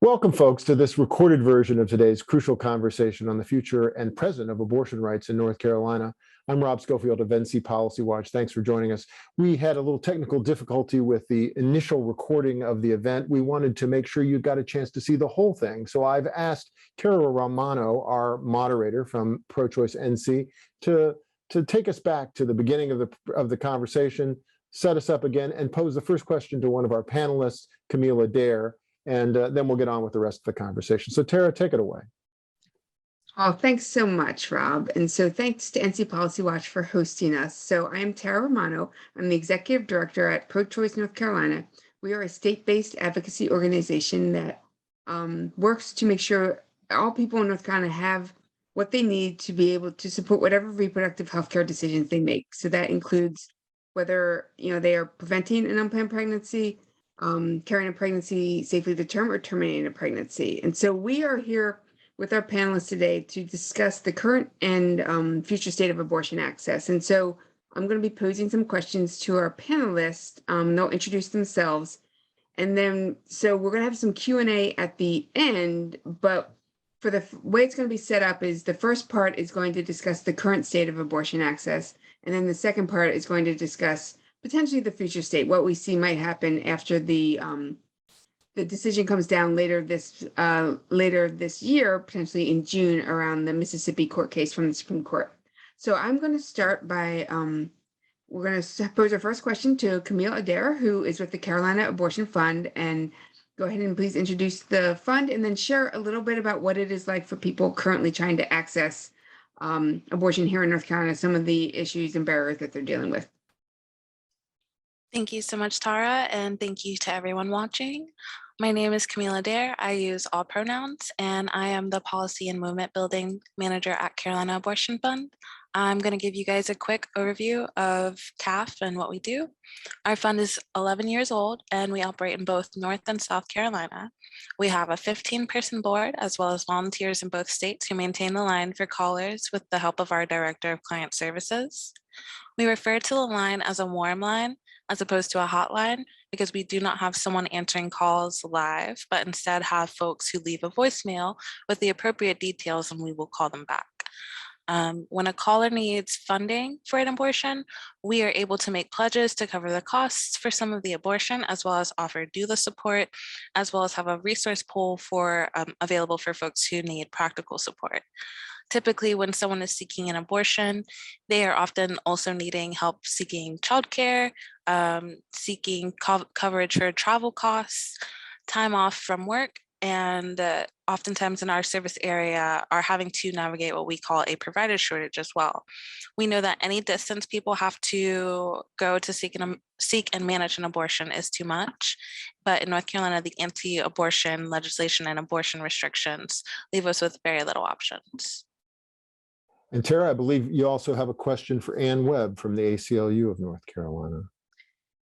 Welcome, folks, to this recorded version of today's crucial conversation on the future and present of abortion rights in North Carolina. I'm Rob Schofield of NC Policy Watch. Thanks for joining us. We had a little technical difficulty with the initial recording of the event. We wanted to make sure you got a chance to see the whole thing. So I've asked Romano, our moderator from Pro-Choice NC, to take us back to the beginning of the conversation, set us up again, and pose the first question to one of our panelists, Camille Adair. And then we'll get on with the rest of the conversation. So Tara, take it away. Oh, thanks so much, Rob. And so thanks to NC Policy Watch for hosting us. So I'm Tara Romano. I'm the Executive Director at Pro-Choice North Carolina. We are a state-based advocacy organization that works to make sure all people in North Carolina have what they need to be able to support whatever reproductive healthcare decisions they make. So that includes whether they are preventing an unplanned pregnancy, carrying a pregnancy safely to term, or terminating a pregnancy. And so we are here with our panelists today to discuss the current and future state of abortion access. And so I'm going to be posing some questions to our panelists. They'll introduce themselves. And then, so we're going to have some Q&A at the end, but for the way it's going to be set up is the first part is going to discuss the current state of abortion access. And then the second part is going to discuss potentially the future state, what we see might happen after the decision comes down later this year, potentially in June, around the Mississippi court case from the Supreme Court. So I'm going to start by we're going to pose our first question to Camille Adair, who is with the Carolina Abortion Fund, and go ahead and please introduce the fund and then share a little bit about what it is like for people currently trying to access abortion here in North Carolina, some of the issues and barriers that they're dealing with. Thank you so much, Tara, and thank you to everyone watching. My name is Camille Adair. I use all pronouns, and I am the Policy and Movement Building Manager at Carolina Abortion Fund. I'm going to give you guys a quick overview of CAF and what we do. Our fund is 11 years old, and we operate in both North and South Carolina. We have a 15-person board, as well as volunteers in both states who maintain the line for callers with the help of our Director of Client Services. We refer to the line as a warm line, as opposed to a hotline, because we do not have someone answering calls live, but instead have folks who leave a voicemail with the appropriate details, and we will call them back. When a caller needs funding for an abortion, we are able to make pledges to cover the costs for some of the abortion, as well as offer doula support, as well as have a resource pool for available for folks who need practical support. Typically, when someone is seeking an abortion, they are often also needing help seeking childcare, seeking coverage for travel costs, time off from work, and oftentimes in our service area are having to navigate what we call a provider shortage as well. We know that any distance people have to go to seek and manage an abortion is too much, but in North Carolina, the anti-abortion legislation and abortion restrictions leave us with very little options. And Tara, I believe you also have a question for Ann Webb from the ACLU of North Carolina.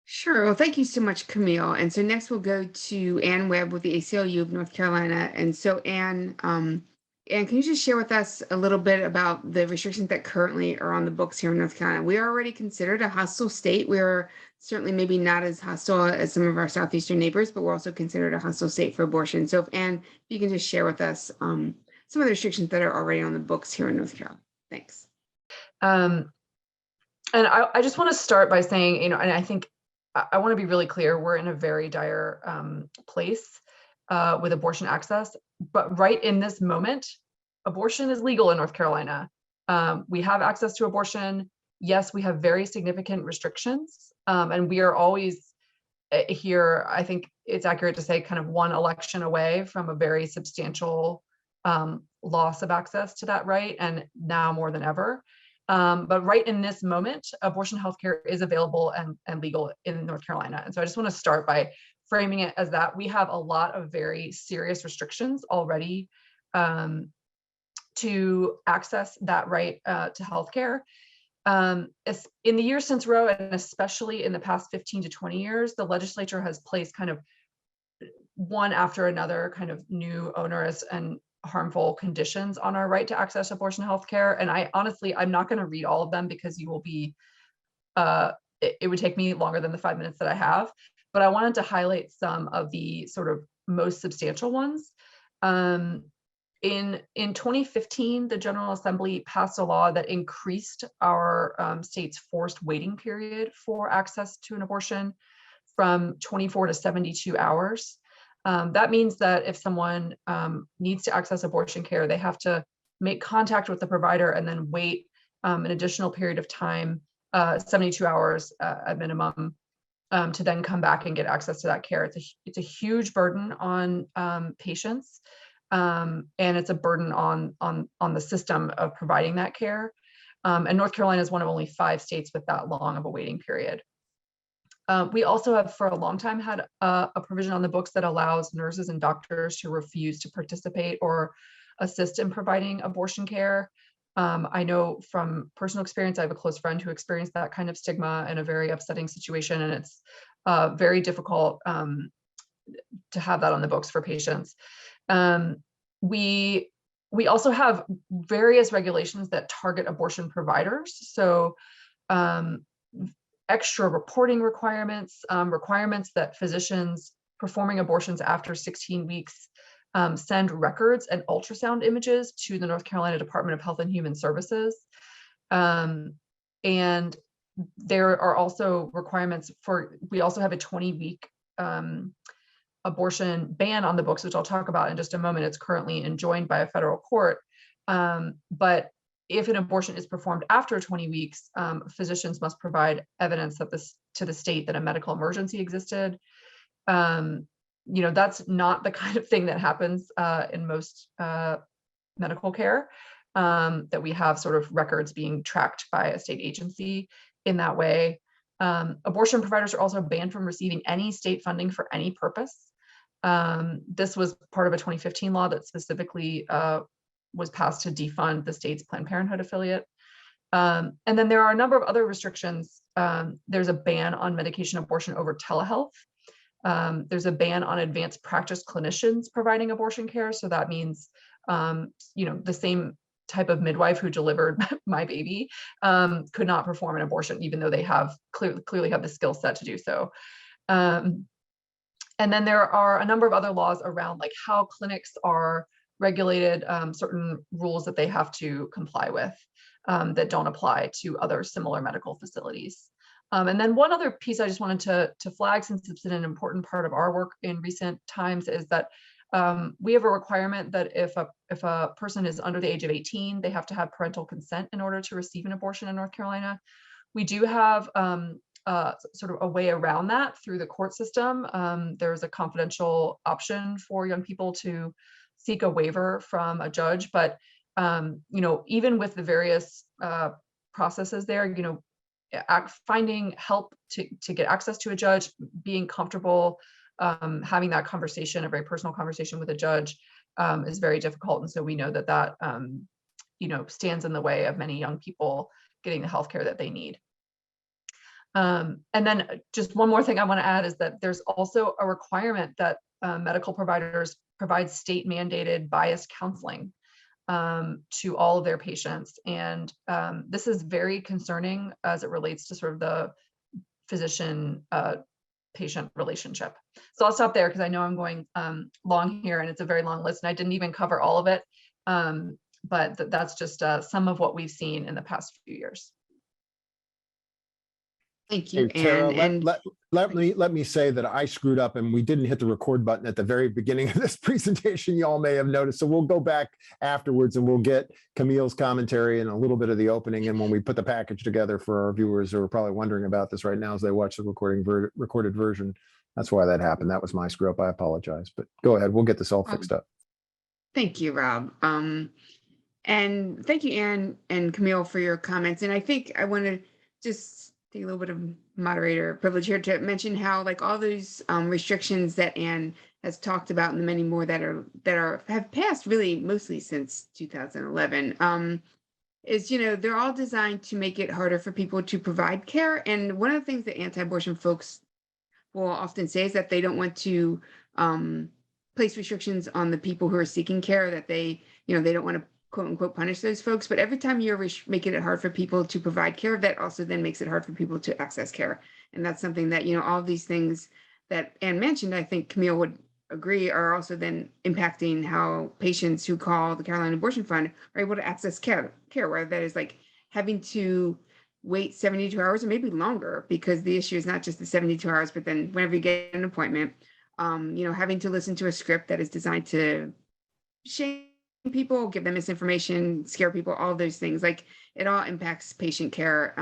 Sure. Well, thank you so much, Camille. And so next we'll go to Ann Webb with the ACLU of North Carolina. And so Ann, can you just share with us a little bit about the restrictions that currently are on the books here in North Carolina? We are already considered a hostile state. We're certainly maybe not as hostile as some of our southeastern neighbors, but we're also considered a hostile state for abortion. So Ann, if you can just share with us some of the restrictions that are already on the books here in North Carolina. Thanks. And I just want to start by saying, and I think I want to be really clear, we're in a very dire place with abortion access, but right in this moment, abortion is legal in North Carolina. We have access to abortion. Yes, we have very significant restrictions, and we are always here, I think it's accurate to say, kind of one election away from a very substantial loss of access to that right, and now more than ever. But right in this moment, abortion healthcare is available and legal in North Carolina. And so I just want to start by framing it as that we have a lot of very serious restrictions already to access that right to healthcare. In the years since Roe, and especially in the past 15 to 20 years, the legislature has placed kind of one after another kind of new onerous and harmful conditions on our right to access abortion healthcare. And I'm not going to read all of them because you will be, it would take me longer than the 5 minutes that I have. But I wanted to highlight some of the sort of most substantial ones. In 2015, the General Assembly passed a law that increased our state's forced waiting period for access to an abortion from 24 to 72 hours. That means that if someone needs to access abortion care, they have to make contact with the provider and then wait an additional period of time, 72 hours at minimum, to then come back and get access to that care. It's a huge burden on patients, and it's a burden on the system of providing that care. And North Carolina is one of only 5 states with that long of a waiting period. We also have for a long time had a provision on the books that allows nurses and doctors to refuse to participate or assist in providing abortion care. I know from personal experience, I have a close friend who experienced that kind of stigma in a very upsetting situation, and it's very difficult to have that on the books for patients. We also have various regulations that target abortion providers. So extra reporting requirements, requirements that physicians performing abortions after 16 weeks send records and ultrasound images to the North Carolina Department of Health and Human Services. And there are also requirements we also have a 20-week abortion ban on the books, which I'll talk about in just a moment. It's currently enjoined by a federal court. But if an abortion is performed after 20 weeks, physicians must provide evidence that to the state that a medical emergency existed. That's not the kind of thing that happens in most medical care, that we have sort of records being tracked by a state agency in that way. Abortion providers are also banned from receiving any state funding for any purpose. This was part of a 2015 law that specifically was passed to defund the state's Planned Parenthood affiliate. And then there are a number of other restrictions. There's a ban on medication abortion over telehealth. There's a ban on advanced practice clinicians providing abortion care. So that means, the same type of midwife who delivered my baby could not perform an abortion, even though they have clearly have the skill set to do so. And then there are a number of other laws around like how clinics are regulated, certain rules that they have to comply with that don't apply to other similar medical facilities. And then one other piece I just wanted to flag, since it's been an important part of our work in recent times, is that we have a requirement that if a person is under the age of 18, they have to have parental consent in order to receive an abortion in North Carolina. We do have sort of a way around that through the court system. There's a confidential option for young people to seek a waiver from a judge, but even with the various processes there, finding help to get access to a judge, being comfortable having that conversation, a very personal conversation with a judge, is very difficult. And so we know that stands in the way of many young people getting the healthcare that they need. And then just one more thing I want to add is that there's also a requirement that medical providers provide state mandated biased counseling to all of their patients. And this is very concerning as it relates to sort of the physician patient relationship. So I'll stop there because I know I'm going long here and it's a very long list and I didn't even cover all of it. But that's just some of what we've seen in the past few years. Thank you, Hey, Tara, Anne. let me say that I screwed up and we didn't hit the record button at the very beginning of this presentation. You all may have noticed. So we'll go back afterwards and we'll get Camille's commentary and a little bit of the opening. And when we put the package together for our viewers who are probably wondering about this right now as they watch the recorded version, that's why that happened. That was my screw up. I apologize. But go ahead. We'll get this all fixed up. Thank you, Rob. And thank you, Anne and Camille, for your comments. And I think I want to just take a little bit of moderator privilege here to mention how like all those restrictions that Anne has talked about and the many more that have passed really mostly since 2011 is, they're all designed to make it harder for people to provide care. And one of the things that anti-abortion folks will often say is that they don't want to place restrictions on the people who are seeking care, that they don't want to quote unquote punish those folks. But every time you're making it hard for people to provide care, that also then makes it hard for people to access care. And that's something that, all of these things that Anne mentioned, I think Camille would agree are also then impacting how patients who call the Carolina Abortion Fund are able to access care, whether that is like having to wait 72 hours or maybe longer, because the issue is not just the 72 hours, but then whenever you get an appointment, having to listen to a script that is designed to shame people, give them misinformation, scare people, all those things. Like, it all impacts patient care.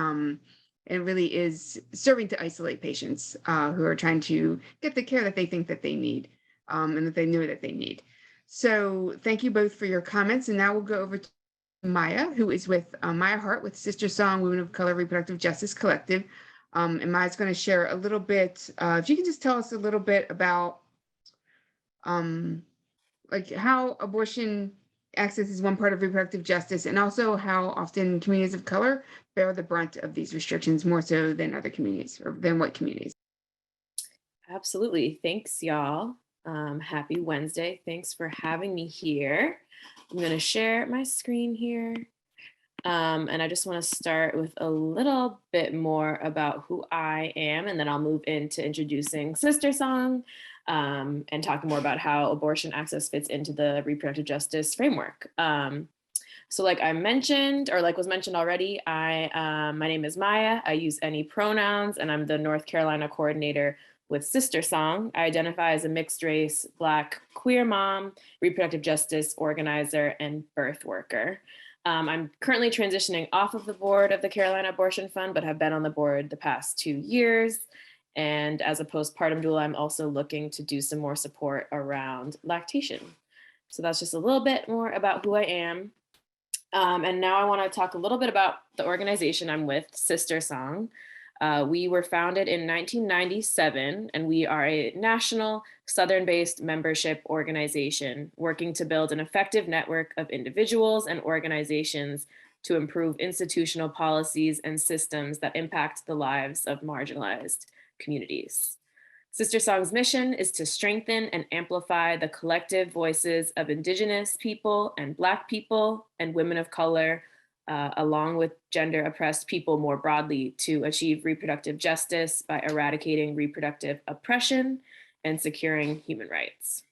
And really is serving to isolate patients who are trying to get the care that they think that they need, and that they know that they need. So thank you both for your comments. And now we'll go over to Maya, who is with Maya Hart with SisterSong Women of Color Reproductive Justice Collective. And Maya's going to share a little bit, if you can just tell us a little bit about like how abortion access is one part of reproductive justice, and also how often communities of color bear the brunt of these restrictions more so than other communities, or than white communities. Absolutely. Thanks, y'all. Happy Wednesday. Thanks for having me here. I'm going to share my screen here. And I just want to start with a little bit more about who I am, and then I'll move into introducing SisterSong, and talking more about how abortion access fits into the reproductive justice framework. So like I mentioned, or like was mentioned already, my name is Maya. I use any pronouns, and I'm the North Carolina coordinator with SisterSong. I identify as a mixed race, Black, queer mom, reproductive justice organizer, and birth worker. I'm currently transitioning off of the board of the Carolina Abortion Fund, but have been on the board the past 2 years. And as a postpartum doula, I'm also looking to do some more support around lactation. So that's just a little bit more about who I am. And now I want to talk a little bit about the organization I'm with, SisterSong. We were founded in 1997, and we are a national Southern-based membership organization working to build an effective network of individuals and organizations to improve institutional policies and systems that impact the lives of marginalized communities. SisterSong's mission is to strengthen and amplify the collective voices of Indigenous people and Black people and women of color, along with gender oppressed people more broadly, to achieve reproductive justice by eradicating reproductive oppression and securing human rights.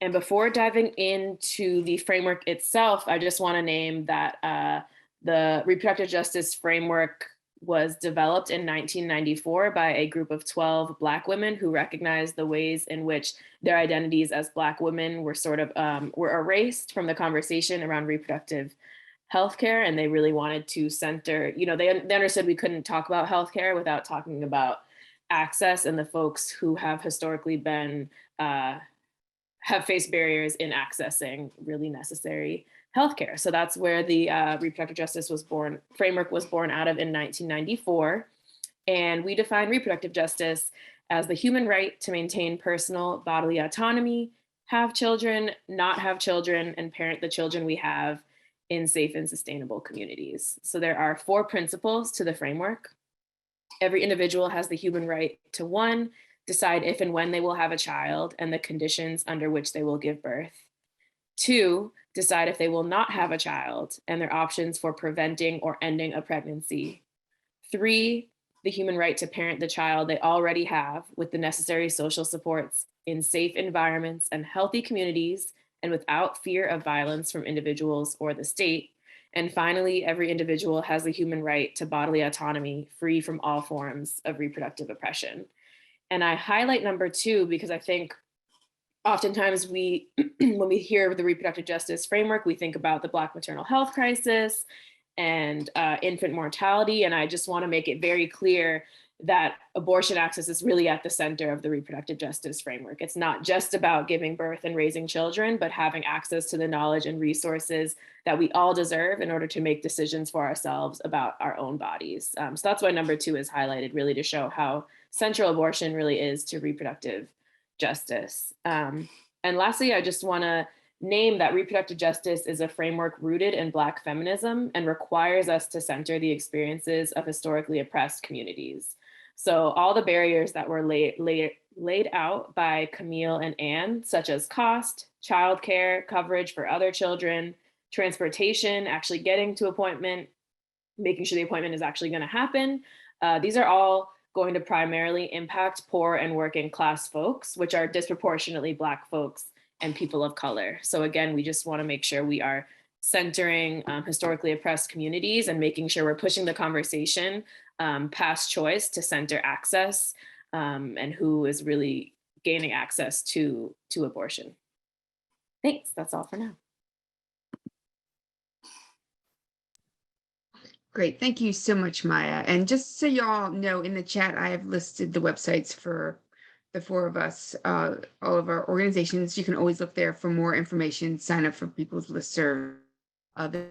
And before diving into the framework itself, I just want to name that the reproductive justice framework was developed in 1994 by a group of 12 Black women who recognized the ways in which their identities as Black women were sort of were erased from the conversation around reproductive healthcare. And they really wanted to center, they understood we couldn't talk about healthcare without talking about access and the folks who have historically been, have faced barriers in accessing really necessary healthcare. So that's where the reproductive justice framework was born out of in 1994. And we define reproductive justice as the human right to maintain personal bodily autonomy, have children, not have children, and parent the children we have in safe and sustainable communities. So there are 4 principles to the framework. Every individual has the human right to 1, decide if and when they will have a child and the conditions under which they will give birth. 2, decide if they will not have a child and their options for preventing or ending a pregnancy. 3, the human right to parent the child they already have with the necessary social supports in safe environments and healthy communities and without fear of violence from individuals or the state. And finally, every individual has the human right to bodily autonomy, free from all forms of reproductive oppression. And I highlight number 2 because I think oftentimes when we hear the reproductive justice framework, we think about the Black maternal health crisis and infant mortality. And I just want to make it very clear that abortion access is really at the center of the reproductive justice framework. It's not just about giving birth and raising children, but having access to the knowledge and resources that we all deserve in order to make decisions for ourselves about our own bodies. So that's why number 2 is highlighted, really to show how central abortion really is to reproductive justice. And lastly, I just want to name that reproductive justice is a framework rooted in Black feminism and requires us to center the experiences of historically oppressed communities. So all the barriers that were laid out by Camille and Anne, such as cost, childcare, coverage for other children, transportation, actually getting to appointment, making sure the appointment is actually going to happen. These are all going to primarily impact poor and working class folks, which are disproportionately Black folks and people of color. So again, we just want to make sure we are centering historically oppressed communities and making sure we're pushing the conversation past choice to center access and who is really gaining access to abortion. Thanks, that's all for now. Great, thank you so much, Maya. And just so y'all know, in the chat, I have listed the websites for the four of us, all of our organizations. You can always look there for more information, sign up for people's listserv, other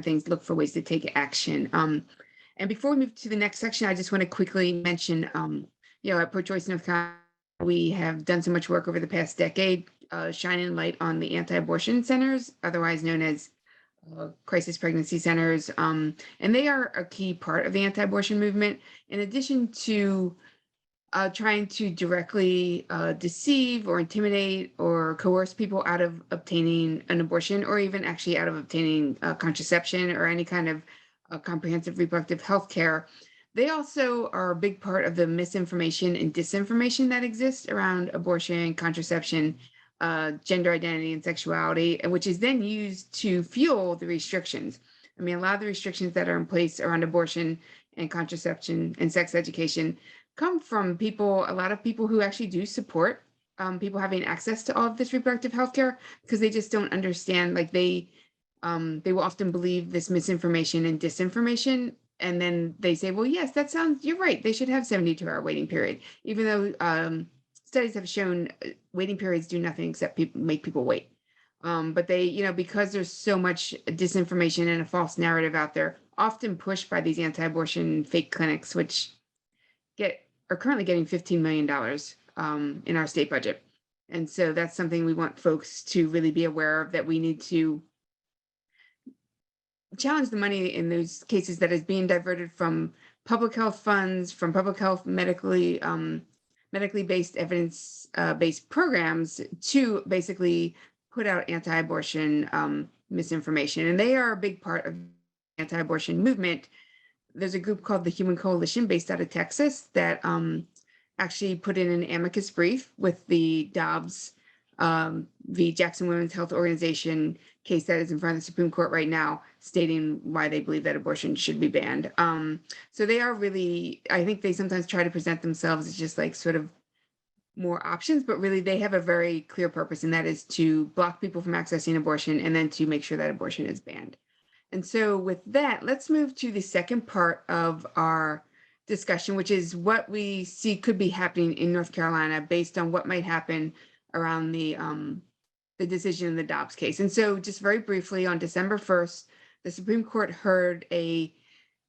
things, look for ways to take action. And before we move to the next section, I just want to quickly mention, at Pro-Choice North Carolina, we have done so much work over the past decade, shining light on the anti-abortion centers, otherwise known as crisis pregnancy centers. And they are a key part of the anti-abortion movement. In addition to trying to directly deceive or intimidate or coerce people out of obtaining an abortion, or even actually out of obtaining contraception or any kind of comprehensive reproductive health care, they also are a big part of the misinformation and disinformation that exists around abortion, contraception, gender identity, and sexuality, and which is then used to fuel the restrictions. I mean, a lot of the restrictions that are in place around abortion and contraception and sex education come from a lot of people who actually do support people having access to all of this reproductive health care, because they just don't understand, like they will often believe this misinformation and disinformation. And then they say, well, yes, you're right. They should have 72-hour waiting period, even though studies have shown waiting periods do nothing except make people wait. But they, because there's so much disinformation and a false narrative out there, often pushed by these anti-abortion fake clinics, which are currently getting $15 million in our state budget. And so that's something we want folks to really be aware of, that we need to challenge the money in those cases that is being diverted from public health funds, from public health medically based evidence based programs, to basically put out anti-abortion misinformation. And they are a big part of the anti-abortion movement. There's a group called the Human Coalition based out of Texas that actually put in an amicus brief with the Dobbs v. Jackson Women's Health Organization case that is in front of the Supreme Court right now, stating why they believe that abortion should be banned. So they are really, I think they sometimes try to present themselves as just like sort of more options, but really they have a very clear purpose, and that is to block people from accessing abortion and then to make sure that abortion is banned. And so with that, let's move to the second part of our discussion, which is what we see could be happening in North Carolina based on what might happen around the decision in the Dobbs case. And so just very briefly, on December 1st, the Supreme Court heard a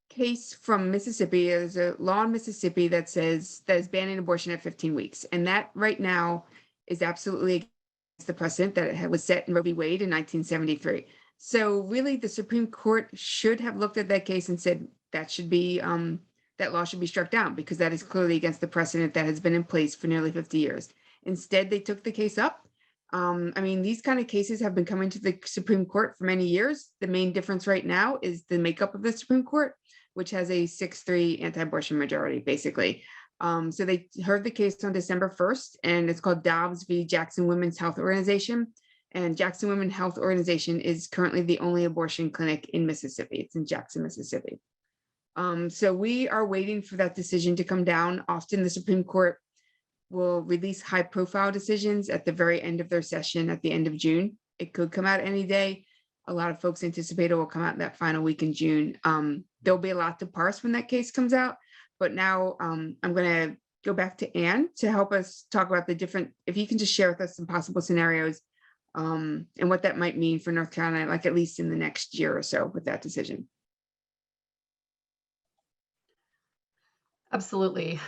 case from Mississippi. There's a law in Mississippi that is banning abortion at 15 weeks. And that right now is absolutely against the precedent that was set in Roe v. Wade in 1973. So really the Supreme Court should have looked at that case and said that should be, that law should be struck down, because that is clearly against the precedent that has been in place for nearly 50 years. Instead, they took the case up. I mean, these kind of cases have been coming to the Supreme Court for many years. The main difference right now is the makeup of the Supreme Court, which has a 6-3 anti-abortion majority, basically. So they heard the case on December 1st, and it's called Dobbs v. Jackson Women's Health Organization. And Jackson Women's Health Organization is currently the only abortion clinic in Mississippi. It's in Jackson, Mississippi. So we are waiting for that decision to come down. Often the Supreme Court will release high-profile decisions at the very end of their session at the end of June. It could come out any day. A lot of folks anticipate it will come out that final week in June. There'll be a lot to parse when that case comes out. But now I'm going to go back to Anne to help us talk about the different, if you can just share with us some possible scenarios and what that might mean for North Carolina, like at least in the next year or so with that decision. Absolutely.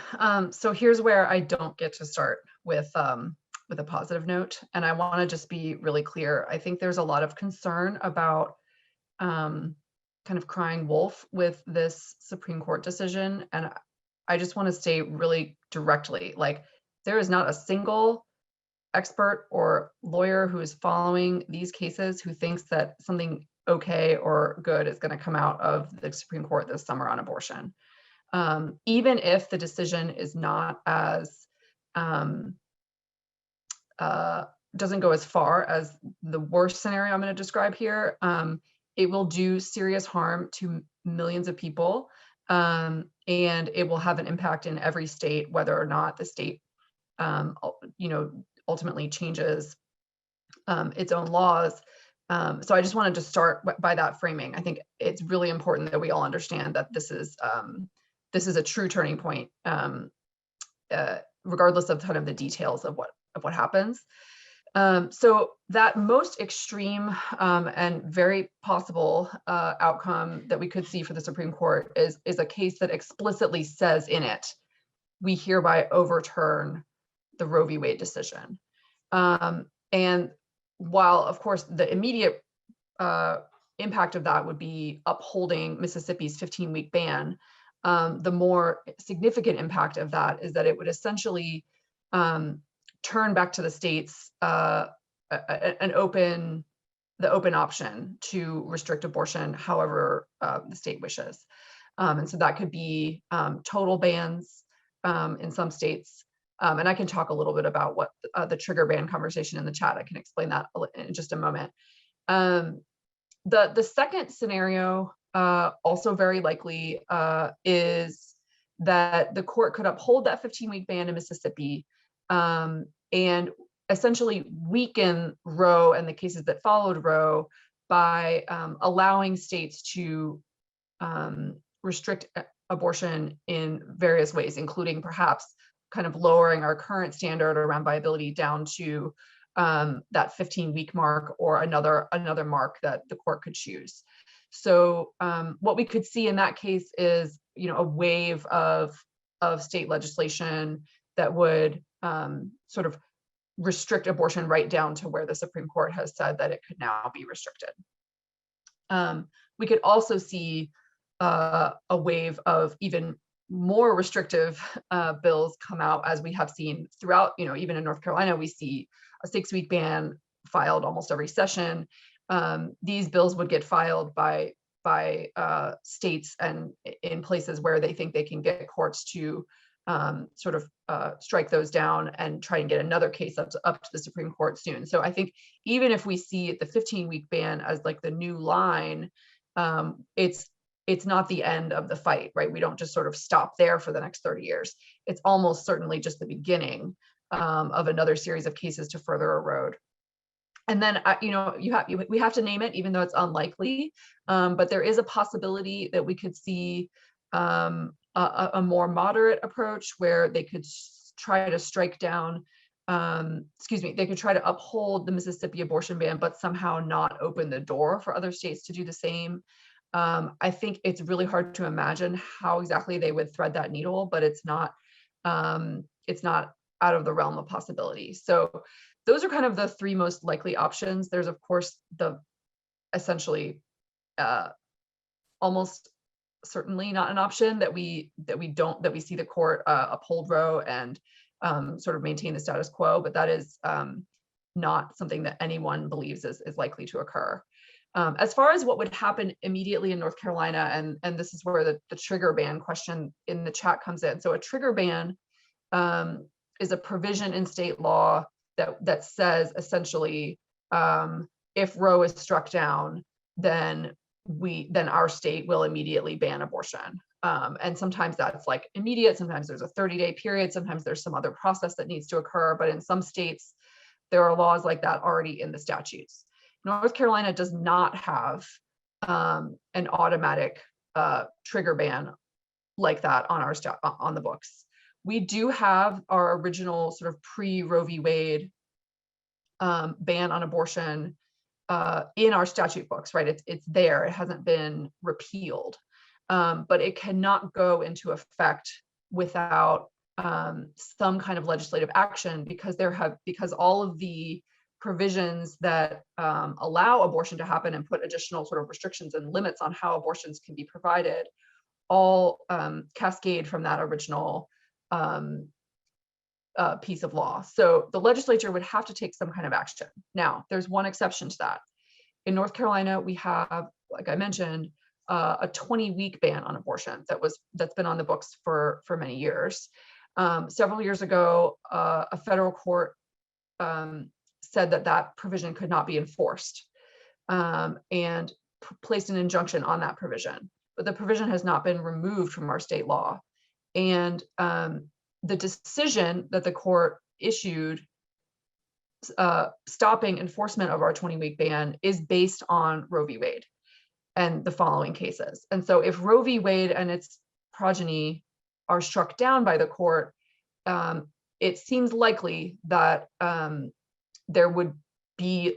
So here's where I don't get to start with a positive note. And I want to just be really clear. I think there's a lot of concern about kind of crying wolf with this Supreme Court decision. And I just want to say really directly, like, there is not a single expert or lawyer who is following these cases who thinks that something okay or good is going to come out of the Supreme Court this summer on abortion. even if the decision is not as doesn't go as far as the worst scenario I'm going to describe here. It will do serious harm to millions of people, and it will have an impact in every state, whether or not the state, ultimately changes its own laws. So I just wanted to start by that framing. I think it's really important that we all understand that this is a true turning point, regardless of kind of the details of what happens. So that most extreme and very possible outcome that we could see for the Supreme Court is a case that explicitly says in it, we hereby overturn the Roe v. Wade decision. And while, of course, the immediate impact of that would be upholding Mississippi's 15-week ban, the more significant impact of that is that it would essentially turn back to the states the open option to restrict abortion however the state wishes. And so that could be total bans in some states. And I can talk a little bit about what the trigger ban conversation in the chat. I can explain that in just a moment. The second scenario, also very likely, is that the court could uphold that 15-week ban in Mississippi and essentially weaken Roe and the cases that followed Roe by allowing states to restrict abortion in various ways, including perhaps kind of lowering our current standard around viability down to that 15-week mark or another mark that the court could choose. So what we could see in that case is, a wave of state legislation that would sort of restrict abortion right down to where the Supreme Court has said that it could now be restricted. We could also see a wave of even more restrictive bills come out, as we have seen throughout, even in North Carolina, we see a 6-week ban filed almost every session. These bills would get filed by states and in places where they think they can get courts to sort of strike those down and try and get another case up to the Supreme Court soon. So I think even if we see the 15-week ban as like the new line, it's not the end of the fight, right? We don't just sort of stop there for the next 30 years. It's almost certainly just the beginning of another series of cases to further erode. And then, we have to name it, even though it's unlikely, but there is a possibility that we could see a more moderate approach where they could try to strike down, they could try to uphold the Mississippi abortion ban, but somehow not open the door for other states to do the same. I think it's really hard to imagine how exactly they would thread that needle, but it's not out of the realm of possibility. So those are kind of the three most likely options. There's, of course, the essentially almost certainly not an option that we see the court uphold Roe and sort of maintain the status quo, but that is not something that anyone believes is likely to occur. As far as what would happen immediately in North Carolina, and this is where the trigger ban question in the chat comes in. So a trigger ban is a provision in state law that says essentially, if Roe is struck down, then our state will immediately ban abortion. And sometimes that's like immediate, sometimes there's a 30-day period, sometimes there's some other process that needs to occur, but in some states, there are laws like that already in the statutes. North Carolina does not have an automatic trigger ban like that on the books. We do have our original sort of pre-Roe v. Wade ban on abortion in our statute books, right? It's there. It hasn't been repealed, but it cannot go into effect without some kind of legislative action because all of the provisions that allow abortion to happen and put additional sort of restrictions and limits on how abortions can be provided all cascade from that original piece of law. So the legislature would have to take some kind of action. Now, there's one exception to that. In North Carolina, we have, like I mentioned, a 20-week ban on abortion that's been on the books for many years. Several years ago, a federal court said that provision could not be enforced, and placed an injunction on that provision. But the provision has not been removed from our state law. And the decision that the court issued stopping enforcement of our 20-week ban is based on Roe v. Wade and the following cases. And so if Roe v. Wade and its progeny are struck down by the court, it seems likely that there would be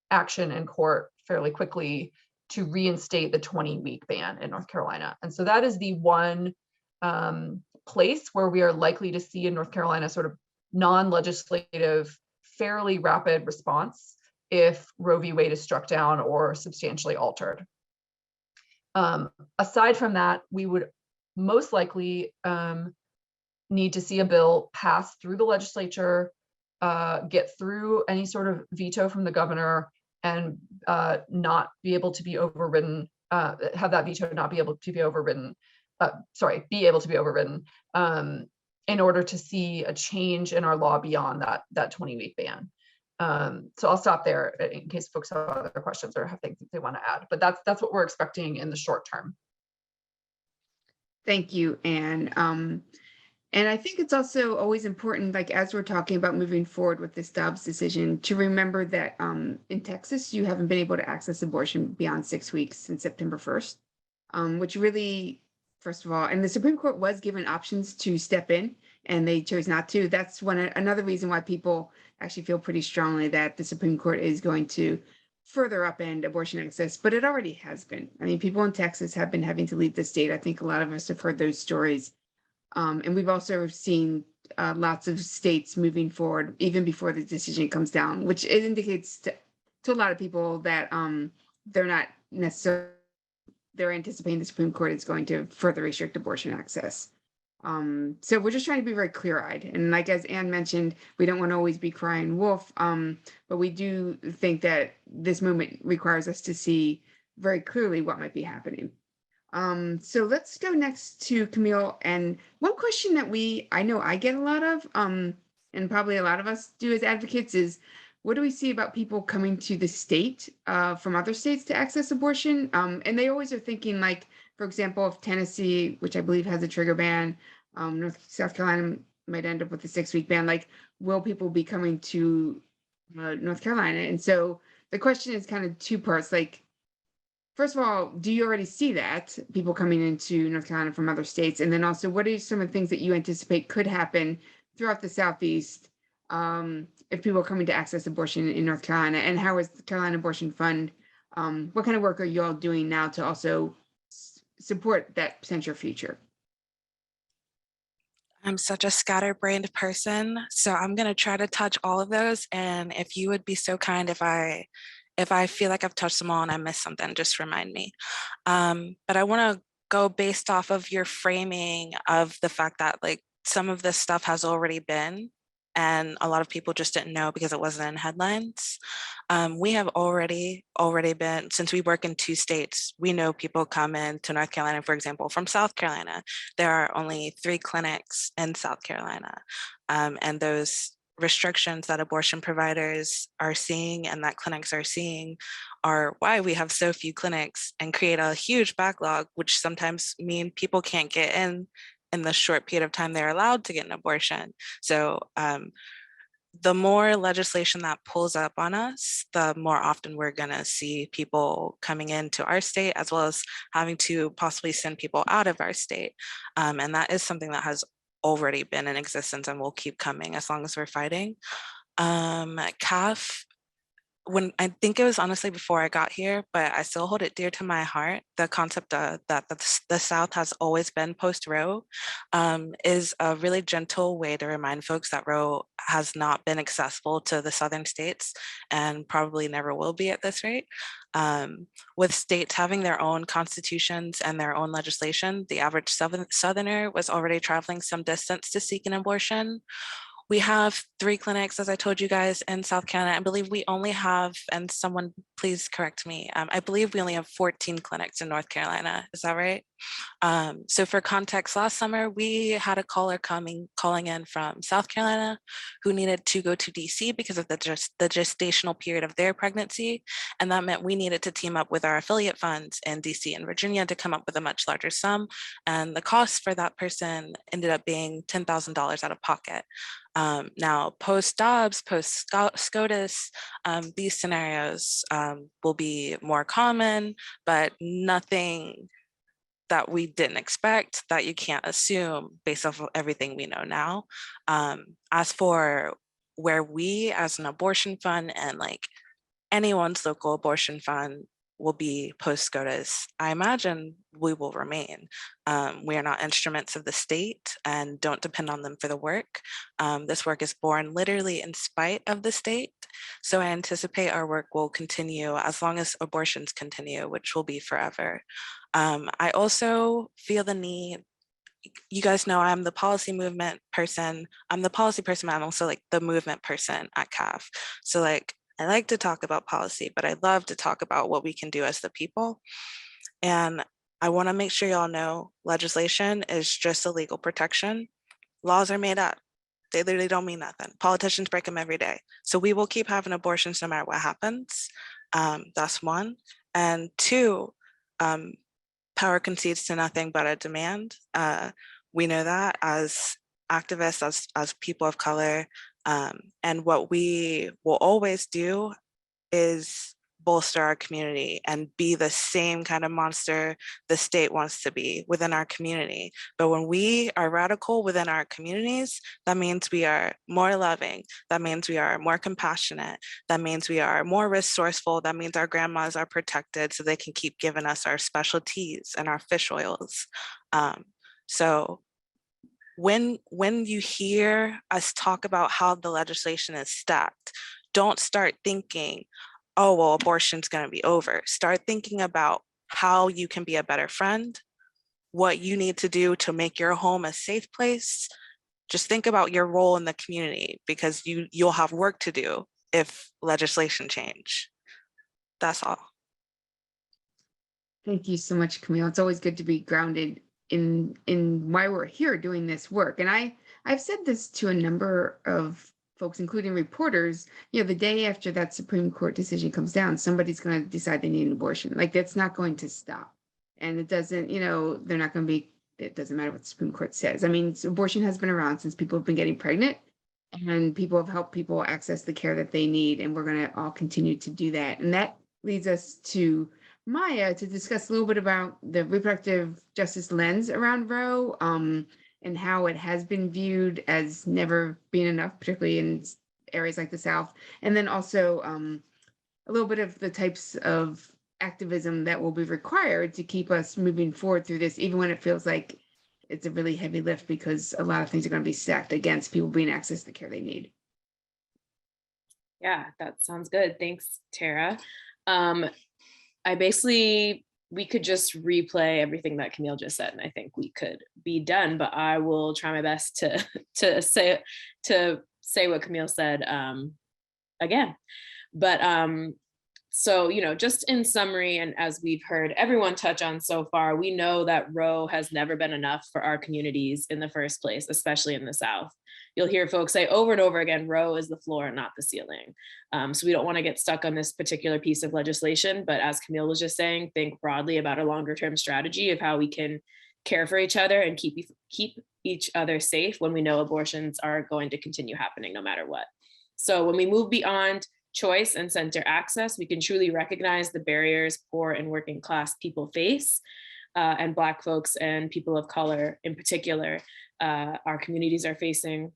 action in court fairly quickly to reinstate the 20-week ban in North Carolina. And so that is the one place where we are likely to see in North Carolina sort of non-legislative, fairly rapid response if Roe v. Wade is struck down or substantially altered. Aside from that, we would most likely need to see a bill pass through the legislature, get through any sort of veto from the governor, and not be able to be overridden, have that veto not be able to be overridden, be able to be overridden in order to see a change in our law beyond that 20-week ban. So I'll stop there in case folks have other questions or have things that they want to add, but that's what we're expecting in the short term. Thank you, Anne. And I think it's also always important, like as we're talking about moving forward with this Dobbs decision, to remember that in Texas, you haven't been able to access abortion beyond 6 weeks since September 1st, which really, first of all, and the Supreme Court was given options to step in and they chose not to. That's another reason why people actually feel pretty strongly that the Supreme Court is going to further upend abortion access, but it already has been. I mean, people in Texas have been having to leave the state. I think a lot of us have heard those stories. And we've also seen lots of states moving forward even before the decision comes down, which it indicates to a lot of people that they're not necessarily, they're anticipating the Supreme Court is going to further restrict abortion access. So we're just trying to be very clear-eyed. And like as Anne mentioned, we don't want to always be crying wolf, but we do think that this moment requires us to see very clearly what might be happening. So let's go next to Camille. And one question that I know I get a lot of, and probably a lot of us do as advocates, is what do we see about people coming to the state from other states to access abortion? And they always are thinking, like, for example, if Tennessee, which I believe has a trigger ban, South Carolina might end up with a 6-week ban, like, will people be coming to North Carolina? And so the question is kind of two parts, like, first of all, do you already see that, people coming into North Carolina from other states? And then also, what are some of the things that you anticipate could happen throughout the Southeast if people are coming to access abortion in North Carolina? And how is the Carolina Abortion Fund, what kind of work are you all doing now to also support that potential future? I'm such a scatterbrained person, so I'm going to try to touch all of those. And if you would be so kind, if I feel like I've touched them all and I missed something, just remind me. But I want to go based off of your framing of the fact that like some of this stuff has already been, and a lot of people just didn't know because it wasn't in headlines. We have already been, since we work in 2 states, we know people come into North Carolina, for example, from South Carolina. There are only 3 clinics in South Carolina. And those restrictions that abortion providers are seeing and that clinics are seeing are why we have so few clinics and create a huge backlog, which sometimes mean people can't get in the short period of time they're allowed to get an abortion. So the more legislation that pulls up on us, the more often we're going to see people coming into our state, as well as having to possibly send people out of our state. And that is something that has already been in existence and will keep coming as long as we're fighting. CAF, when I think it was honestly before I got here, but I still hold it dear to my heart, the concept that the South has always been post-Roe is a really gentle way to remind folks that Roe has not been accessible to the Southern states and probably never will be at this rate. With states having their own constitutions and their own legislation, the average Southerner was already traveling some distance to seek an abortion. We have 3 clinics, as I told you guys, in South Carolina. I believe we only have, and someone please correct me. I believe we only have 14 clinics in North Carolina. Is that right? So for context, last summer, we had a caller calling in from South Carolina who needed to go to DC because of the gestational period of their pregnancy. And that meant we needed to team up with our affiliate funds in DC and Virginia to come up with a much larger sum. And the cost for that person ended up being $10,000 out of pocket. Now, post-Dobbs, post-SCOTUS, these scenarios will be more common, but nothing that we didn't expect, that you can't assume based off of everything we know now. As for where we as an abortion fund and like anyone's local abortion fund will be post-SCOTUS, I imagine we will remain. We are not instruments of the state and don't depend on them for the work. This work is born literally in spite of the state. So I anticipate our work will continue as long as abortions continue, which will be forever. I also feel the need, you guys know I'm the policy movement person. I'm the policy person, but I'm also like the movement person at CAF. So like, I like to talk about policy, but I love to talk about what we can do as the people. And I want to make sure y'all know legislation is just a legal protection. Laws are made up. They literally don't mean nothing. Politicians break them every day. So we will keep having abortions no matter what happens. That's one. And two, power concedes to nothing but a demand. We know that as activists, as people of color, and what we will always do is bolster our community and be the same kind of monster the state wants to be within our community. But when we are radical within our communities, that means we are more loving. That means we are more compassionate. That means we are more resourceful. That means our grandmas are protected so they can keep giving us our specialties and our fish oils. So when you hear us talk about how the legislation is stacked, don't start thinking, oh, well, abortion's going to be over. Start thinking about how you can be a better friend, what you need to do to make your home a safe place. Just think about your role in the community, because you'll have work to do if legislation change. That's all. Thank you so much, Camille. It's always good to be grounded in why we're here doing this work. And I've said this to a number of folks, including reporters, the day after that Supreme Court decision comes down, somebody's going to decide they need an abortion. Like, that's not going to stop. And it doesn't, they're not going to be, it doesn't matter what the Supreme Court says. I mean, abortion has been around since people have been getting pregnant, and people have helped people access the care that they need. And we're going to all continue to do that. And that leads us to Maya to discuss a little bit about the reproductive justice lens around Roe, and how it has been viewed as never being enough, particularly in areas like the South. And then also a little bit of the types of activism that will be required to keep us moving forward through this, even when it feels like it's a really heavy lift, because a lot of things are going to be stacked against people being access to the care they need. Yeah, that sounds good. Thanks, Tara. We could just replay everything that Camille just said, and I think we could be done, but I will try my best to say what Camille said again. But so, just in summary, and as we've heard everyone touch on so far, we know that Roe has never been enough for our communities in the first place, especially in the South. You'll hear folks say over and over again, Roe is the floor, not the ceiling. So we don't want to get stuck on this particular piece of legislation, but as Camille was just saying, think broadly about a longer term strategy of how we can care for each other and keep each other safe when we know abortions are going to continue happening no matter what. So when we move beyond choice and center access, we can truly recognize the barriers poor and working class people face, and Black folks and people of color in particular, our communities are facing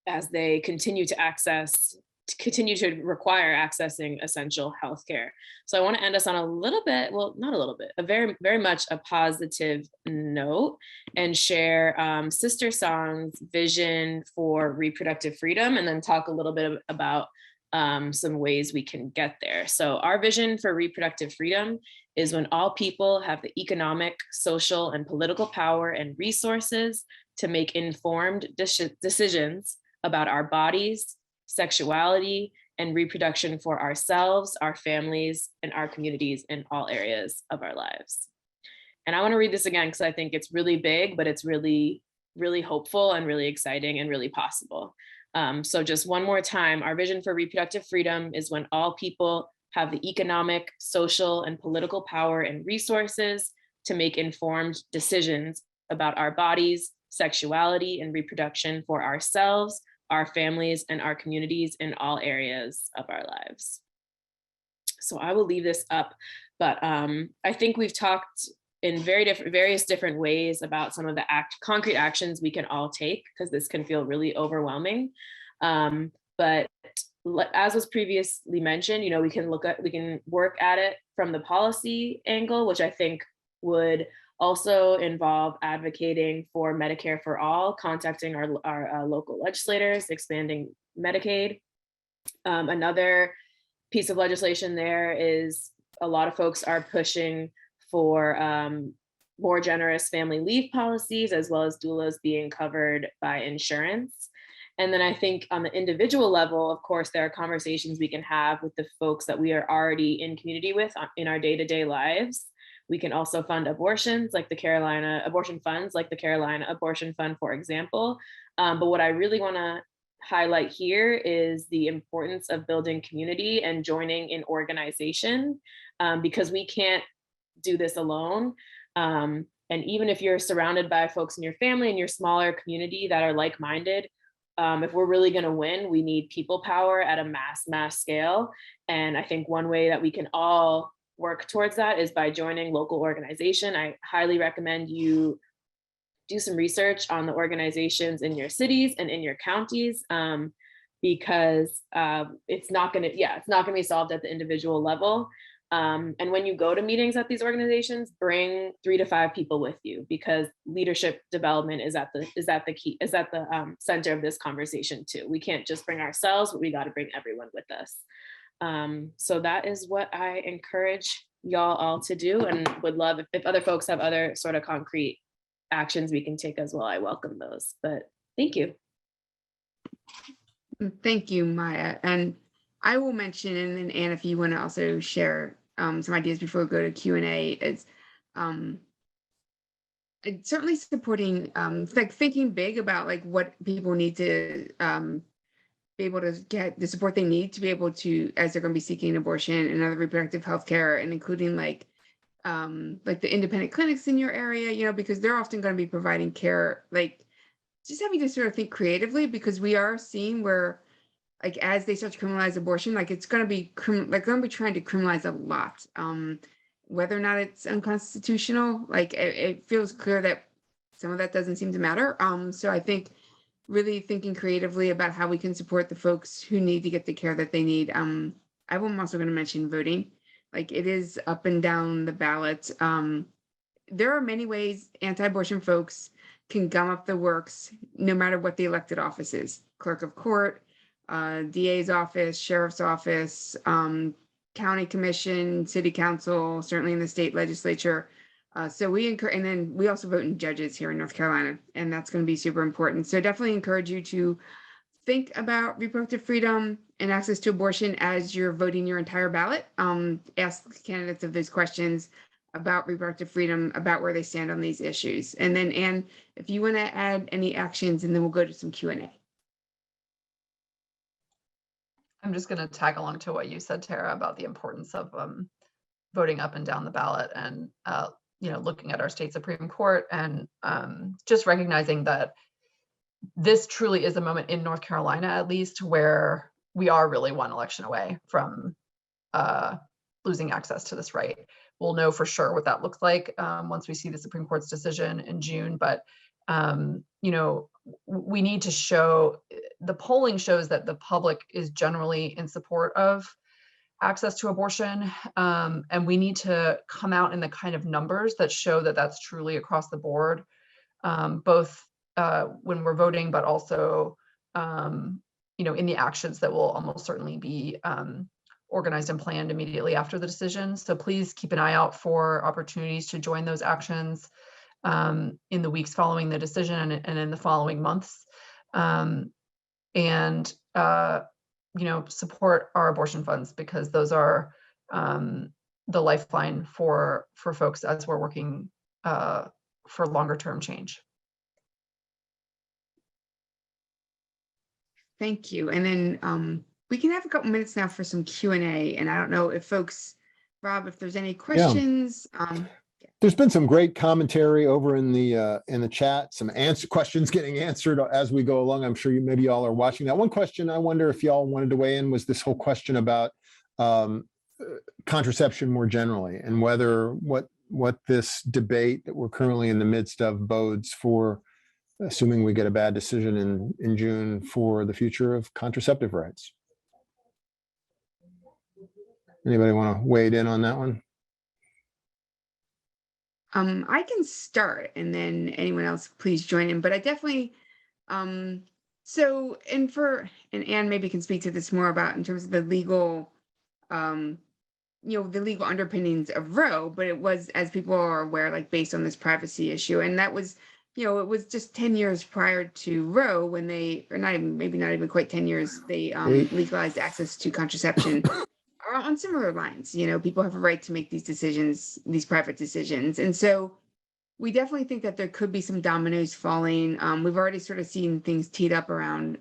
as they continue to require accessing essential healthcare. So I want to end us on a little bit, well, not a little bit, a very, very much a positive note, and share SisterSong's vision for reproductive freedom, and then talk a little bit about some ways we can get there. So our vision for reproductive freedom is when all people have the economic, social, and political power and resources to make informed decisions about our bodies, sexuality, and reproduction for ourselves, our families, and our communities in all areas of our lives. And I want to read this again because I think it's really big, but it's really, really hopeful and really exciting and really possible. So just one more time, our vision for reproductive freedom is when all people have the economic, social, and political power and resources to make informed decisions about our bodies, sexuality, and reproduction for ourselves, our families, and our communities in all areas of our lives. So I will leave this up, but I think we've talked in various different ways about some of the concrete actions we can all take, because this can feel really overwhelming. But as was previously mentioned, we can work at it from the policy angle, which I think would also involve advocating for Medicare for all, contacting our local legislators, expanding Medicaid. Another piece of legislation there is a lot of folks are pushing for more generous family leave policies, as well as doulas being covered by insurance. And then I think on the individual level, of course, there are conversations we can have with the folks that we are already in community with in our day-to-day lives. We can also fund abortion funds, like the Carolina Abortion Fund, for example. But what I really want to highlight here is the importance of building community and joining an organization, because we can't do this alone. And even if you're surrounded by folks in your family and your smaller community that are like-minded, if we're really going to win, we need people power at a mass scale. And I think one way that we can all work towards that is by joining local organization. I highly recommend you do some research on the organizations in your cities and in your counties, because it's not going to be solved at the individual level. And when you go to meetings at these organizations, bring 3 to 5 people with you, because leadership development is at the center of this conversation too. We can't just bring ourselves, but we got to bring everyone with us. So that is what I encourage y'all all to do, and would love if other folks have other sort of concrete actions we can take as well. I welcome those, but thank you. Thank you, Maya. And I will mention, and then Anne, if you want to also share some ideas before we go to Q&A, is certainly supporting, like thinking big about like what people need to be able to get the support they need to be able to, as they're going to be seeking abortion and other reproductive health care, and including like the independent clinics in your area, because they're often going to be providing care, like just having to sort of think creatively, because we are seeing where, like, as they start to criminalize abortion, like it's going to be going to be trying to criminalize a lot, whether or not it's unconstitutional. Like it feels clear that some of that doesn't seem to matter. So I think really thinking creatively about how we can support the folks who need to get the care that they need. I'm also going to mention voting. Like it is up and down the ballot. There are many ways anti-abortion folks can gum up the works, no matter what the elected office is: clerk of court, DA's office, sheriff's office, county commission, city council, certainly in the state legislature. So we encourage, and then we also vote in judges here in North Carolina, and that's going to be super important. So definitely encourage you to think about reproductive freedom and access to abortion as you're voting your entire ballot. Ask candidates of those questions about reproductive freedom, about where they stand on these issues. And then Anne, if you want to add any actions, and then we'll go to some Q&A. I'm just going to tag along to what you said, Tara, about the importance of voting up and down the ballot, and looking at our state Supreme Court, and just recognizing that this truly is a moment in North Carolina, at least, where we are really one election away from losing access to this right. We'll know for sure what that looks like once we see the Supreme Court's decision in June. But we need to show, the polling shows that the public is generally in support of access to abortion, and we need to come out in the kind of numbers that show that that's truly across the board, both when we're voting, but also in the actions that will almost certainly be organized and planned immediately after the decision. So please keep an eye out for opportunities to join those actions in the weeks following the decision, and in the following months. support our abortion funds, because those are the lifeline for folks as we're working for longer term change. Thank you. And then we can have a couple minutes now for some Q&A. And I don't know if folks, Rob, if there's any questions. There's been some great commentary over in the chat, some questions getting answered as we go along. I'm sure maybe y'all are watching that. One question I wonder if y'all wanted to weigh in was this whole question about contraception more generally, and whether what this debate that we're currently in the midst of bodes for, assuming we get a bad decision in June, for the future of contraceptive rights. Anybody want to weigh in on that one? I can start, and then anyone else please join in. But I definitely, and Anne maybe can speak to this more about in terms of the legal, the legal underpinnings of Roe. But it was, as people are aware, like based on this privacy issue, and that was, it was just 10 years prior to Roe when they, or not even, maybe not even quite 10 years, they legalized access to contraception. On similar lines, people have a right to make these decisions, these private decisions. And so we definitely think that there could be some dominoes falling. We've already sort of seen things teed up around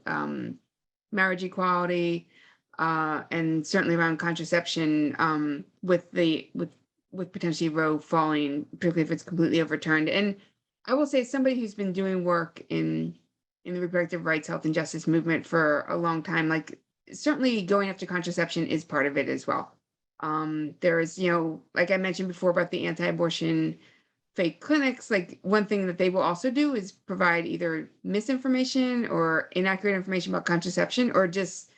marriage equality and certainly around contraception with potentially Roe falling, particularly if it's completely overturned. And I will say, somebody who's been doing work in the reproductive rights, health, and justice movement for a long time, like, certainly going after contraception is part of it as well. There is, like I mentioned before about the anti-abortion fake clinics, like one thing that they will also do is provide either misinformation or inaccurate information about contraception, or just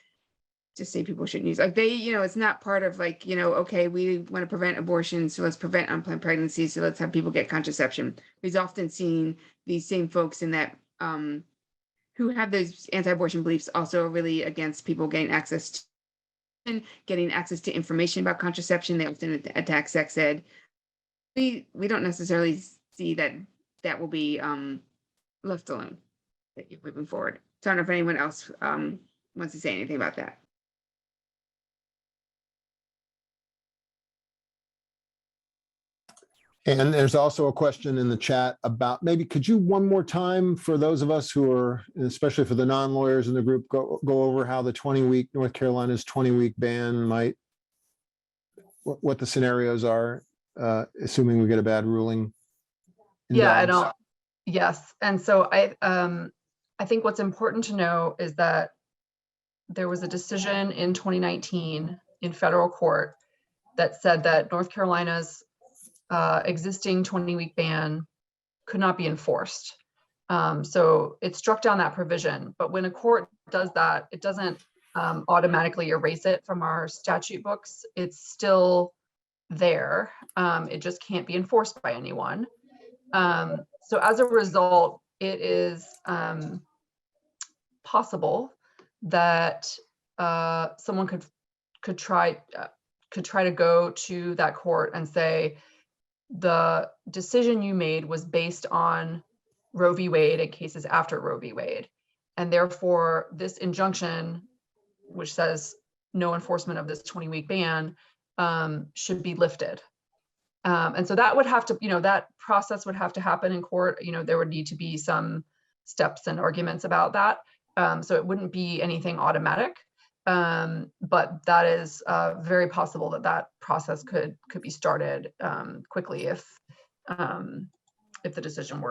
say people shouldn't use, like, they, it's not part of, like, okay, we want to prevent abortion, so let's prevent unplanned pregnancy, so let's have people get contraception. We've often seen these same folks in that who have those anti-abortion beliefs also are really against people getting access to information about contraception. They often attack sex ed. We don't necessarily see that will be left alone moving forward. So I don't know if anyone else wants to say anything about that. And there's also a question in the chat about, maybe could you one more time, for those of us who are, especially for the non-lawyers in the group, go over how the North Carolina's 20-week ban what the scenarios are, assuming we get a bad ruling? Yes. And so I think what's important to know is that there was a decision in 2019 in federal court that said that North Carolina's existing 20-week ban could not be enforced. So it struck down that provision. But when a court does that, it doesn't automatically erase it from our statute books. It's still there. It just can't be enforced by anyone. So as a result, it is possible that someone could try to go to that court and say, the decision you made was based on Roe v. Wade and cases after Roe v. Wade. And therefore, this injunction, which says no enforcement of this 20-week ban, should be lifted. And so that would have to, that process would have to happen in court. There would need to be some steps and arguments about that. So it wouldn't be anything automatic. But that is very possible that process could be started quickly if the decision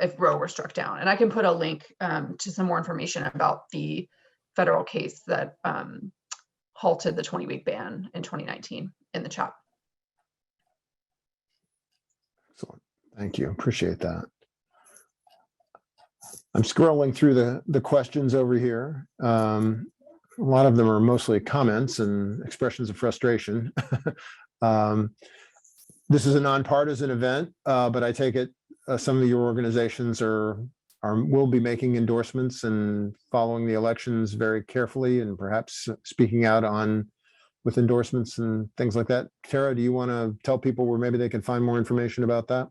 if Roe were struck down. And I can put a link to some more information about the federal case that halted the 20-week ban in 2019 in the chat. Excellent. Thank you. Appreciate that. I'm scrolling through the questions over here. A lot of them are mostly comments and expressions of frustration. This is a nonpartisan event, but I take it some of your organizations will be making endorsements and following the elections very carefully, and perhaps speaking out with endorsements and things like that. Tara, do you want to tell people where maybe they can find more information about that?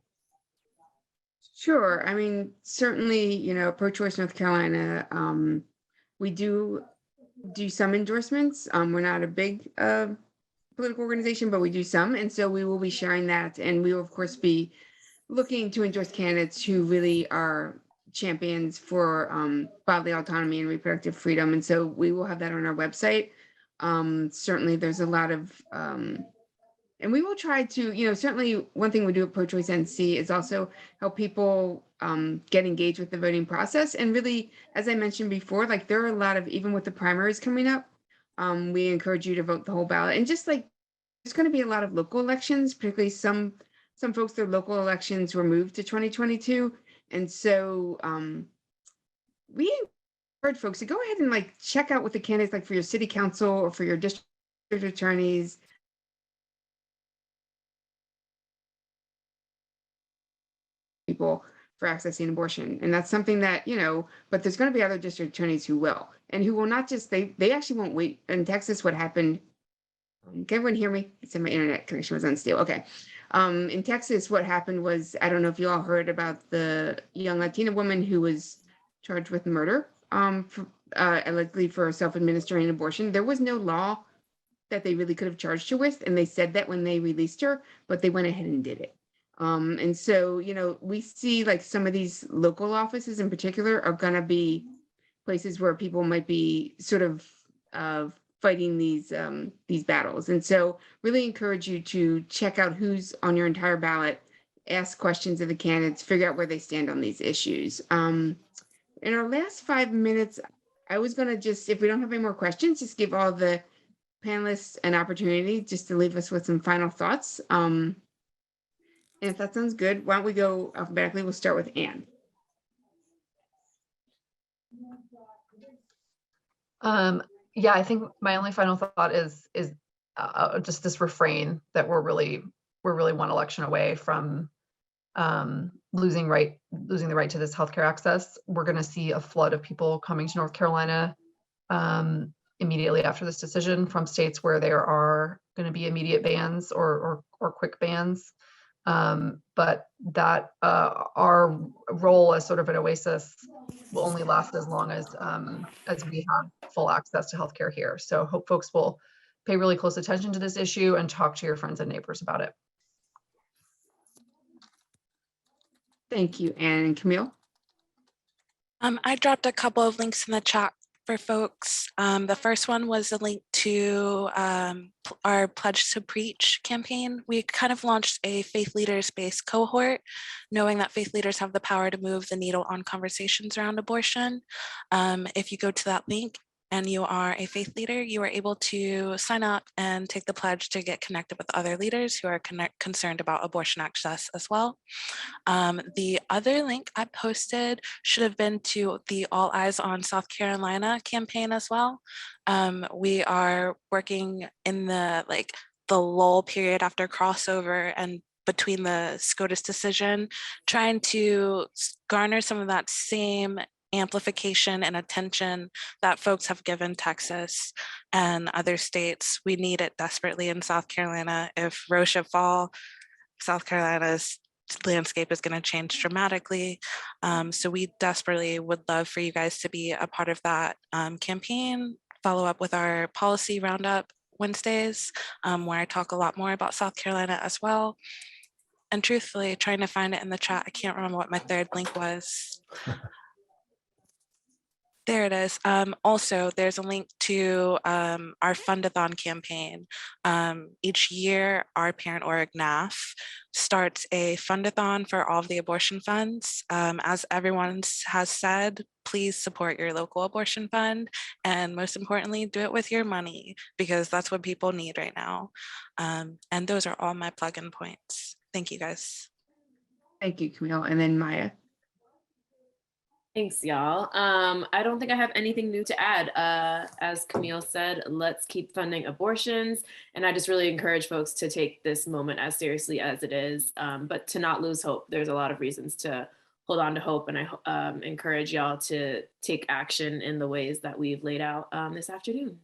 Sure. I mean, certainly, Pro-Choice North Carolina, we do do some endorsements. We're not a big political organization, but we do some. And so we will be sharing that. And we will, of course, be looking to endorse candidates who really are champions for bodily autonomy and reproductive freedom. And so we will have that on our website. Certainly there's a lot of, and we will try to, certainly one thing we do at Pro-Choice NC is also help people get engaged with the voting process. And really, as I mentioned before, like there are a lot of, even with the primaries coming up, we encourage you to vote the whole ballot. And just like, there's going to be a lot of local elections, particularly some folks, their local elections were moved to 2022. And so we encourage folks to go ahead and like check out what the candidates like for your city council or for your district attorneys. People for accessing abortion. And that's something that, but there's going to be other district attorneys who will, and who will not just, they actually won't wait. In Texas, what happened, can everyone hear me? It said my internet connection was unstable. Okay. In Texas, what happened was, I don't know if you all heard about the young Latina woman who was charged with murder, allegedly for self-administering abortion. There was no law that they really could have charged her with. And they said that when they released her, but they went ahead and did it. And so, we see like some of these local offices in particular are going to be places where people might be sort of fighting these battles. And so really encourage you to check out who's on your entire ballot, ask questions of the candidates, figure out where they stand on these issues. In our last 5 minutes, I was going to just, if we don't have any more questions, just give all the panelists an opportunity just to leave us with some final thoughts. And if that sounds good, why don't we go alphabetically? We'll start with Anne. Yeah, I think my only final thought is just this refrain that we're really one election away from losing the right to this healthcare access. We're going to see a flood of people coming to North Carolina immediately after this decision from states where there are going to be immediate bans or quick bans. But that our role as sort of an oasis will only last as long as we have full access to healthcare here. So hope folks will pay really close attention to this issue and talk to your friends and neighbors about it. Thank you, Anne. And Camille? I dropped a couple of links in the chat for folks. The first one was a link to our Pledge to Preach campaign. We kind of launched a faith leaders-based cohort, knowing that faith leaders have the power to move the needle on conversations around abortion. If you go to that link and you are a faith leader, you are able to sign up and take the pledge to get connected with other leaders who are concerned about abortion access as well. The other link I posted should have been to the All Eyes on South Carolina campaign as well. We are working in the lull period after crossover and between the SCOTUS decision, trying to garner some of that same amplification and attention that folks have given Texas and other states. We need it desperately in South Carolina. If Roe should fall, South Carolina's landscape is going to change dramatically. So we desperately would love for you guys to be a part of that campaign. Follow up with our policy roundup Wednesdays, where I talk a lot more about South Carolina as well. And truthfully, trying to find it in the chat, I can't remember what my third link was. There it is. Also, there's a link to our Fundathon campaign. Each year, our parent org NAF starts a fundathon for all of the abortion funds. As everyone has said, please support your local abortion fund. And most importantly, do it with your money, because that's what people need right now. And those are all my plug-in points. Thank you, guys. Thank you, Camille. And then Maya. Thanks, y'all. I don't think I have anything new to add. As Camille said, let's keep funding abortions. And I just really encourage folks to take this moment as seriously as it is, but to not lose hope. There's a lot of reasons to hold on to hope. And I encourage y'all to take action in the ways that we've laid out this afternoon.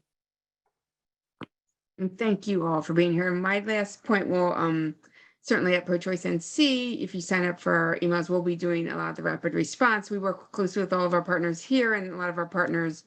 And thank you all for being here. My last point will certainly at Pro-Choice NC, if you sign up for our emails, we'll be doing a lot of the rapid response. We work closely with all of our partners here and a lot of our partners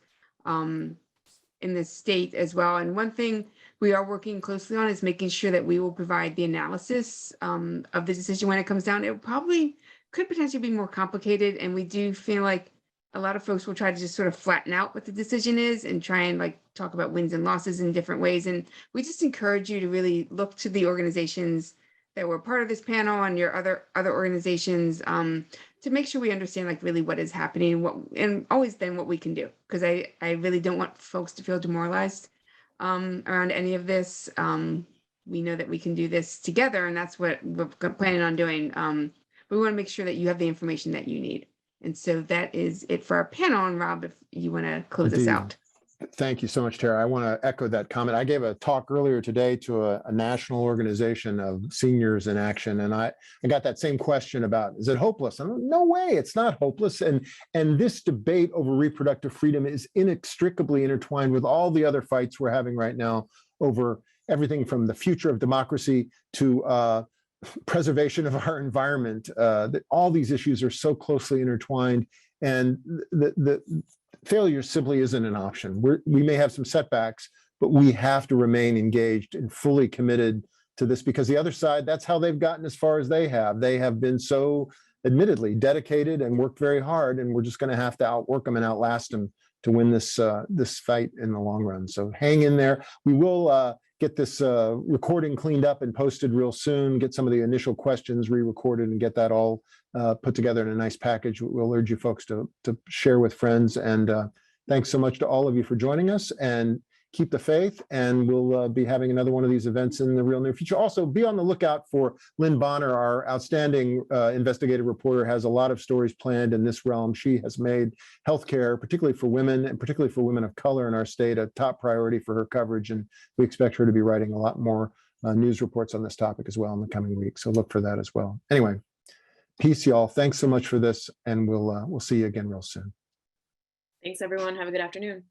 in the state as well. And one thing we are working closely on is making sure that we will provide the analysis of the decision when it comes down. It probably could potentially be more complicated, and we do feel like a lot of folks will try to just sort of flatten out what the decision is and try and like talk about wins and losses in different ways. And we just encourage you to really look to the organizations that were part of this panel and your other organizations to make sure we understand like really what is happening, and always then what we can do. Because I really don't want folks to feel demoralized around any of this. We know that we can do this together, and that's what we're planning on doing. We want to make sure that you have the information that you need. And so that is it for our panel. And Rob, if you want to close us Indeed. out. Thank you so much, Tara. I want to echo that comment. I gave a talk earlier today to a national organization of seniors in action, and I got that same question about, is it hopeless? I'm like, no way, it's not hopeless. And this debate over reproductive freedom is inextricably intertwined with all the other fights we're having right now over everything from the future of democracy to preservation of our environment. All these issues are so closely intertwined, and the failure simply isn't an option. We may have some setbacks, but we have to remain engaged and fully committed to this, because the other side, that's how they've gotten as far as they have. They have been so admittedly dedicated and worked very hard, and we're just going to have to outwork them and outlast them to win this fight in the long run. So hang in there. We will get this recording cleaned up and posted real soon, get some of the initial questions re-recorded and get that all put together in a nice package. We'll urge you folks to share with friends. And thanks so much to all of you for joining us, and keep the faith. And we'll be having another one of these events in the real near future. Also, be on the lookout for Lynn Bonner, our outstanding investigative reporter, has a lot of stories planned in this realm. She has made healthcare, particularly for women and particularly for women of color in our state, a top priority for her coverage. And we expect her to be writing a lot more news reports on this topic as well in the coming weeks. So look for that as well. Anyway, peace, y'all. Thanks so much for this. And we'll see you again real soon. Thanks, everyone. Have a good afternoon.